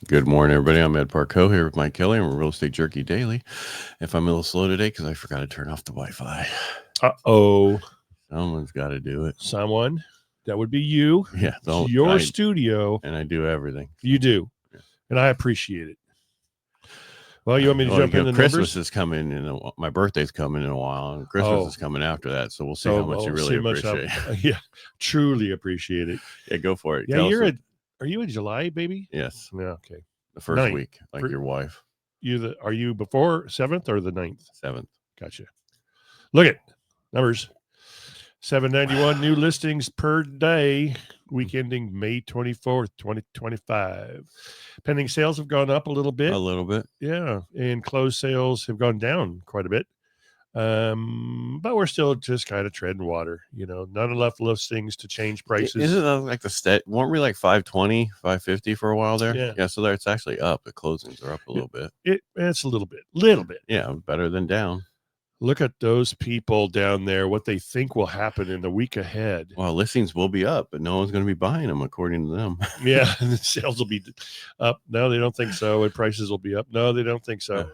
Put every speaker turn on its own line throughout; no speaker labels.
Good morning, everybody. I'm Ed Parcaut here with Mike Kelly, and we're Real Estate Jerky Daily. If I'm a little slow today, because I forgot to turn off the Wi-Fi.
Uh-oh.
Someone's got to do it.
Someone. That would be you.
Yeah,
It's your studio.
And I do everything.
You do.
Yeah.
And I appreciate it. Well, you want me to jump in the
Christmas
numbers?
is coming, and my birthday's coming in a while, and Christmas is coming after that. So we'll see how much you really appreciate it.
Yeah, truly appreciate it.
Yeah, go for it.
Yeah, are you in July, baby?
Yes.
Yeah, okay.
The first week, like your wife.
Are you before 7th or the 9th?
7th.
Gotcha. Look at numbers. 791 new listings per day, week ending May 24th, 2025. Pending sales have gone up a little bit.
A little bit.
Yeah. And closed sales have gone down quite a bit. But we're still just kind of treading water, not enough listings to change prices.
Isn't that like weren't we like 520, 550 for a while there?
Yeah.
So there it's actually up. The closings are up a little bit.
It's a little bit.
Yeah. Better than down.
Look at those people down there, what they think will happen in the week ahead.
Well, listings will be up, but no one's going to be buying them, according to them.
Yeah, the sales will be up. No, they don't think so. And prices will be up. No, they don't think so.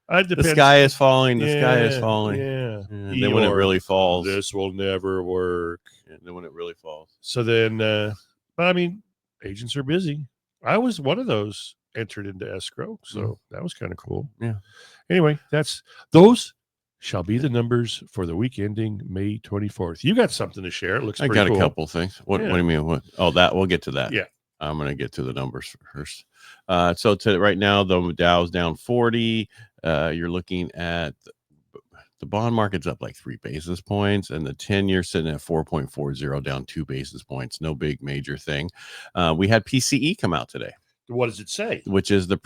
The sky is falling. The sky is falling.
Yeah.
And then when it really falls.
This will never work.
And then when it really falls.
So then, but I mean, agents are busy. I was one of those entered into escrow. So that was kind of cool.
Yeah.
Anyway, those shall be the numbers for the week ending May 24th. You got something to share. It looks pretty cool.
I got a couple things. What do you mean? We'll get to that.
Yeah.
I'm going to get to the numbers first. So right now, the Dow's down 40. You're looking at the bond market's up like 3 basis points, and the 10-year sitting at 4.40, down 2 basis points. No big major thing. We had PCE come out today.
What does it say?
Which is the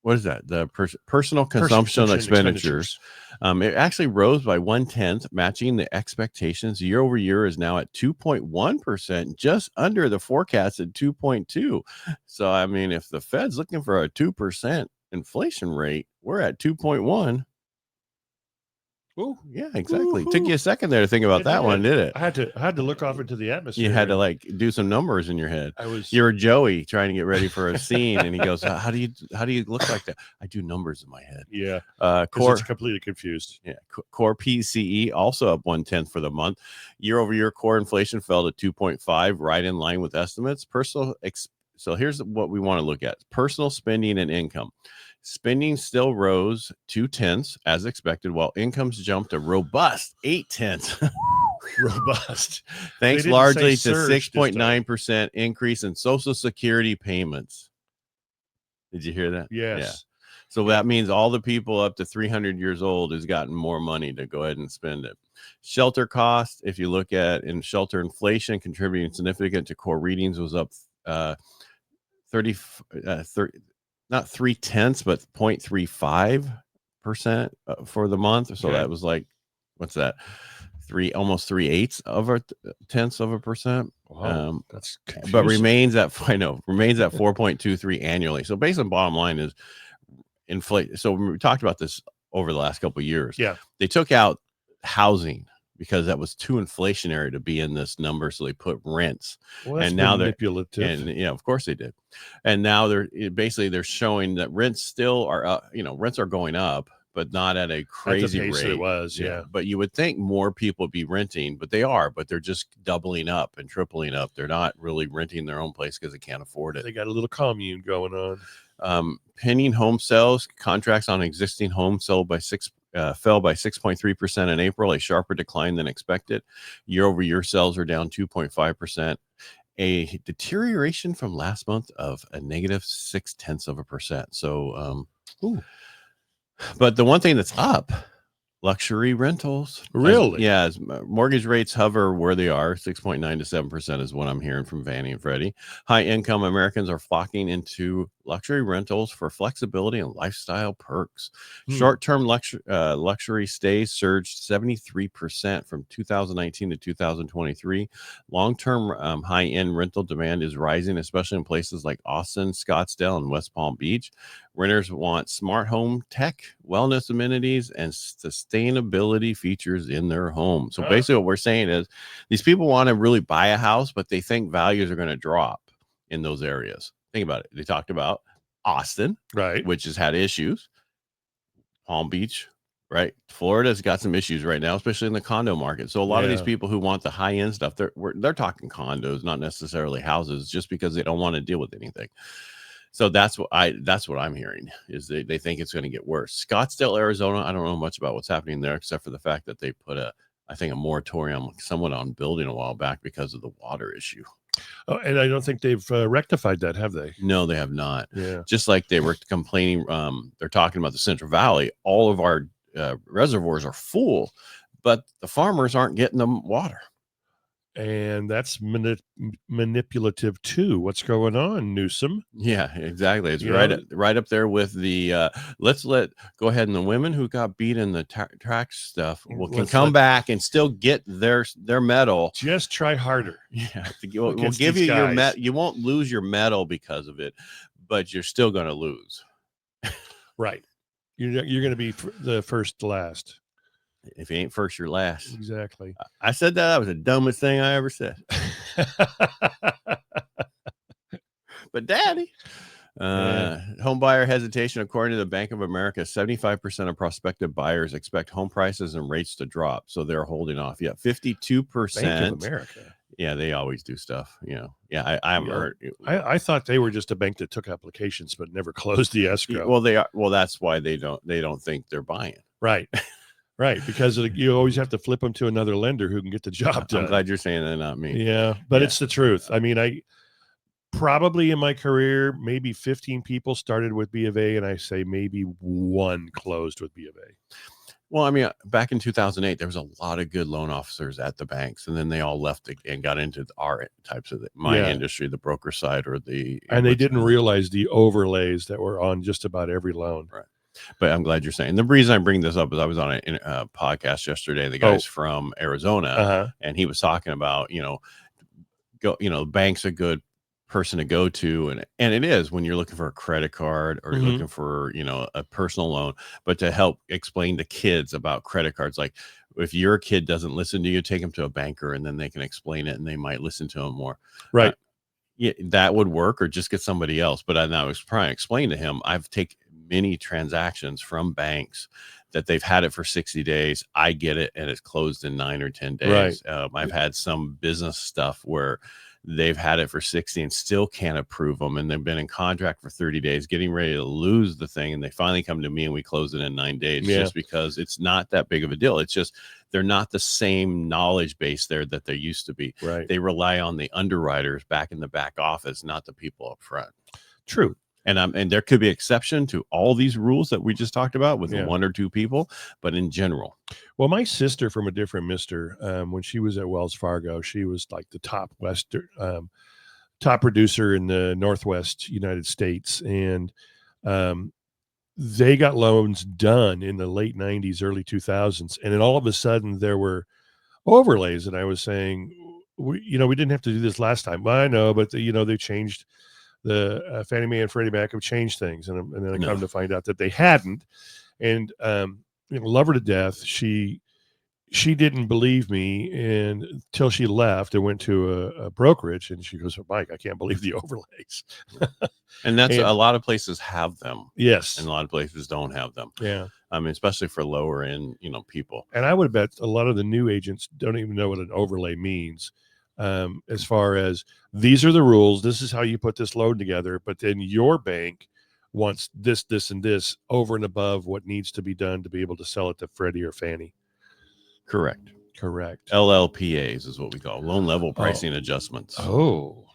what is that? The personal consumption expenditures. It actually rose by 1/10, matching the expectations. Year over year is now at 2.1%, just under the forecast at 2.2. So, I mean, if the Fed's looking for a 2% inflation rate, we're at 2.1. Oh, yeah, exactly. Took you a second there to think about that one, did it?
I had to look off into the atmosphere.
You had to like do some numbers in your head. You were Joey trying to get ready for a scene, and he goes, "How do you look like that?" I do numbers in my head.
Yeah,
core
it's completely confused.
Yeah, core PCE also up 1/10 for the month. Year over year, core inflation fell to 2.5, right in line with estimates. So here's what we want to look at: personal spending and income. Spending still rose 0.2 as expected, while incomes jumped a robust 0.8.
Robust.
Thanks largely to 6.9% increase in Social Security payments. Did you hear that?
Yes.
Yeah. So that means all the people up to 300 years old has gotten more money to go ahead and spend it. Shelter costs, if you look at in shelter inflation, contributing significant to core readings, was up 30 not 0.3, but 0.35% for the month. So that was like, what's that? Almost 0.375%.
Wow, that's confusing.
But remains at 4.23 annually. So basically, bottom line is inflation. So we talked about this over the last couple of years.
Yeah,
they took out housing because that was too inflationary to be in this number, so they put rents.
Well, and now manipulative.
And of course they did. And now they're showing that rents still are up. Rents are going up, but not at a crazy rate.
It was, yeah.
But you would think more people would be renting, but they are. But they're just doubling up and tripling up. They're not really renting their own place because they can't afford it.
They got a little commune going on.
Pending home sales, contracts on existing homes fell by 6.3% in April, a sharper decline than expected. Year over year sales are down 2.5%, a deterioration from last month of a negative 0.6%. So, but the one thing that's up, luxury rentals.
Really?
As mortgage rates hover where they are, 6.9 to 7% is what I'm hearing from Fannie and Freddie. High income Americans are flocking into luxury rentals for flexibility and lifestyle perks. Short-term luxury stays surged 73% from 2019 to 2023. Long-term high-end rental demand is rising, especially in places like Austin, Scottsdale, and West Palm Beach. Renters want smart home tech, wellness amenities, and sustainability features in their home. So basically what we're saying is these people want to really buy a house, but they think values are going to drop in those areas. Think about it. They talked about Austin,
Right.
which has had issues. Palm Beach, right? Florida's got some issues right now, especially in the condo market. So a lot of these
Yeah.
people who want the high end stuff, they're talking condos, not necessarily houses, just because they don't want to deal with anything. So that's what I'm hearing, is they think it's going to get worse. Scottsdale, Arizona, I don't know much about what's happening there, except for the fact that they put a moratorium somewhat on building a while back because of the water issue.
Oh, and I don't think they've rectified that, have they?
No, they have not.
Yeah.
Just like they were complaining, they're talking about the Central Valley. All of our reservoirs are full, but the farmers aren't getting them water.
And that's manipulative too. What's going on, Newsom?
Yeah, exactly. It's
Yeah.
right up there with the go ahead, and the women who got beat in the track stuff can come back and still get their medal.
Just try harder.
Yeah, we'll give you your medal. You won't lose your medal because of it, but you're still going to lose.
Right. You're going to be the first to last.
If you ain't first, you're last.
Exactly.
I said that was the dumbest thing I ever said. But Daddy, home buyer hesitation. According to the Bank of America, 75% of prospective buyers expect home prices and rates to drop, so they're holding off. Yeah, 52%.
Bank of America.
Yeah, they always do stuff. I haven't heard.
I thought they were just a bank that took applications but never closed the escrow.
Well, they are. Well, that's why they don't think they're buying.
Right. Right, because you always have to flip them to another lender who can get the job done.
I'm glad you're saying that, not me.
Yeah, but it's the truth. I mean, I probably in my career, maybe 15 people started with B of A, and I say maybe one closed with B of A.
Well, I mean, back in 2008, there was a lot of good loan officers at the banks, and then they all left and got into our types of industry, the broker side or the.
And they didn't realize the overlays that were on just about every loan.
Right. But I'm glad you're saying. The reason I bring this up is I was on a podcast yesterday. The guy's from Arizona, and he was talking about, bank's a good person to go to, and it is when you're looking for a credit card or you're looking for a personal loan, but to help explain to kids about credit cards, like if your kid doesn't listen to you, take them to a banker and then they can explain it and they might listen to them more.
Right.
Yeah, that would work, or just get somebody else. But I was trying to explain to him, I've taken many transactions from banks that they've had it for 60 days. I get it, and it's closed in 9 or 10 days. Right. I've had some business stuff where they've had it for 60 and still can't approve them, and they've been in contract for 30 days, getting ready to lose the thing, and they finally come to me and we close it in 9 days, just because it's not that big of a deal. It's just they're not the same knowledge base there that they used to be.
Right.
They rely on the underwriters back in the back office, not the people up front.
True.
And there could be exception to all these rules that we just talked about with one or two people, but in general.
Well, my sister from a different mister, when she was at Wells Fargo, she was like the top producer in the Northwest United States. And they got loans done in the late 90s, early 2000s. And then all of a sudden there were overlays. And I was saying, we didn't have to do this last time. Well, I know, but they changed. The Fannie Mae and Freddie Mac have changed things, and then I come to find out that they hadn't. And love her to death. She didn't believe me, and until she left and went to a brokerage, and she goes, "Mike, I can't believe the overlays."
And that's a lot of places have them.
Yes,
and a lot of places don't have them.
Yeah,
I mean, especially for lower end, people.
And I would bet a lot of the new agents don't even know what an overlay means. As far as these are the rules, this is how you put this loan together, but then your bank wants this, this, and this over and above what needs to be done to be able to sell it to Freddie or Fannie.
Correct.
LLPAs
is what we call loan level pricing adjustments.
Oh,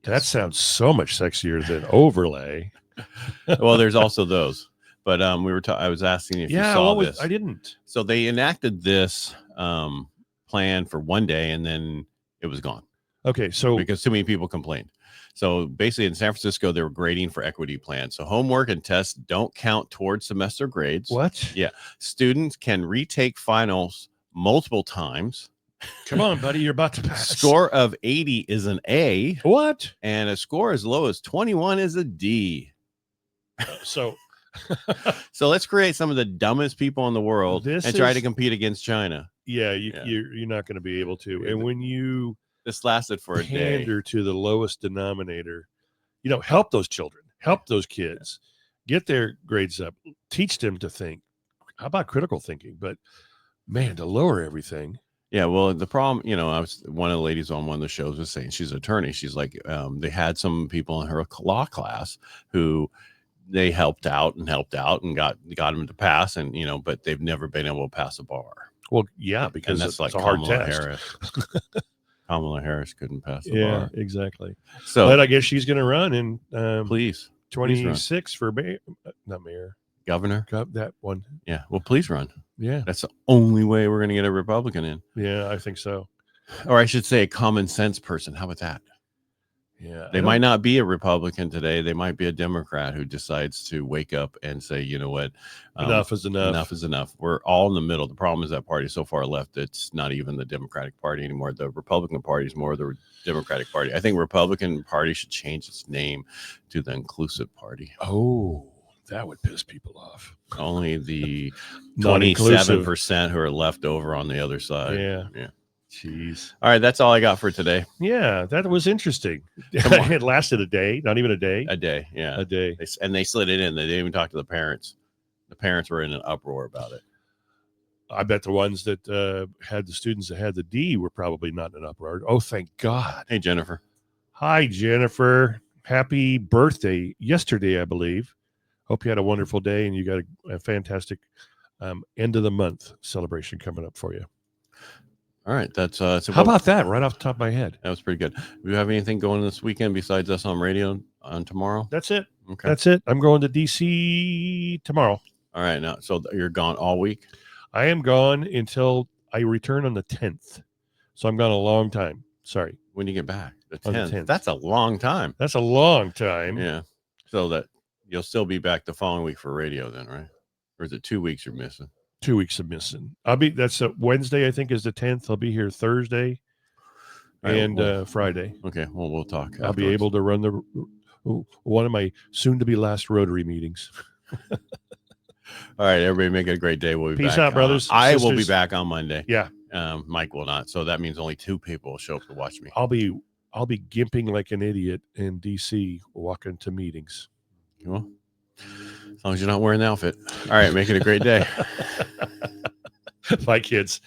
that sounds so much sexier than overlay.
Well, there's also those, but I was asking if you saw this.
I didn't.
So they enacted this plan for one day, and then it was gone.
Okay, so
because too many people complained. So basically in San Francisco, they were grading for equity plans. So homework and tests don't count towards semester grades.
What?
Yeah. Students can retake finals multiple times.
Come on, buddy, you're about to pass.
Score of 80 is an A.
What?
And a score as low as 21 is a D.
So
let's create some of the dumbest people in the world and try to compete against China.
Yeah, you're not going to be able to. And when you
this lasted for a day,
pander to the lowest denominator, help those children, help those kids, get their grades up, teach them to think. How about critical thinking? But man, to lower everything.
Yeah, well, the problem, one of the ladies on one of the shows was saying, she's an attorney. She's like, they had some people in her law class who they helped out and got them to pass, and but they've never been able to pass a bar.
Well, yeah, because
that's
it's a hard
Kamala
test.
Harris. Kamala Harris couldn't pass the
Yeah,
bar.
exactly.
So,
but I guess she's going to run in
please
26 for not mayor,
governor.
That one.
Yeah, well, please run.
Yeah,
that's the only way we're going to get a Republican in.
Yeah, I think so.
Or I should say, a common sense person. How about that?
Yeah,
they might not be a Republican today. They might be a Democrat who decides to wake up and say, you know what,
enough is enough.
Enough is enough. We're all in the middle. The problem is that party is so far left, it's not even the Democratic Party anymore. The Republican Party is more the Democratic Party. I think Republican Party should change its name to the Inclusive Party.
Oh, that would piss people off.
Only the 27% who are left over on the other side.
Yeah.
Jeez. All right, that's all I got for today.
Yeah, that was interesting. It lasted a day, not even a day.
A day, yeah.
A day.
They slid it in. They didn't even talk to the parents. The parents were in an uproar about it.
I bet the ones that had the students that had the D were probably not in an uproar. Oh, thank God.
Hey, Jennifer.
Hi, Jennifer. Happy birthday yesterday, I believe. Hope you had a wonderful day and you got a fantastic end of the month celebration coming up for you.
All right, that's
how about that? Right off the top of my head,
that was pretty good. Do you have anything going this weekend besides us on radio on tomorrow?
That's it.
Okay,
that's it. I'm going to DC tomorrow.
All right, now so you're gone all week.
I am gone until I return on the 10th. So I'm gone a long time. Sorry.
When do you get back? The 10th.
On the 10th.
That's a long time.
That's a long time.
Yeah. So that you'll still be back the following week for radio then, right? Or is it 2 weeks you're missing?
2 weeks of missing. That's a Wednesday, I think, is the 10th. I'll be here Thursday and Friday.
Okay, well, we'll talk afterwards.
I'll be able to run one of my soon-to-be last Rotary meetings.
All right, everybody make it a great day. We'll be
Peace
back.
out, brothers.
I will be back on Monday.
Yeah.
Mike will not. So that means only 2 people will show up to watch me.
I'll be gimping like an idiot in DC walking to meetings.
Well, as long as you're not wearing the outfit. All right, make it a great day.
Bye, kids.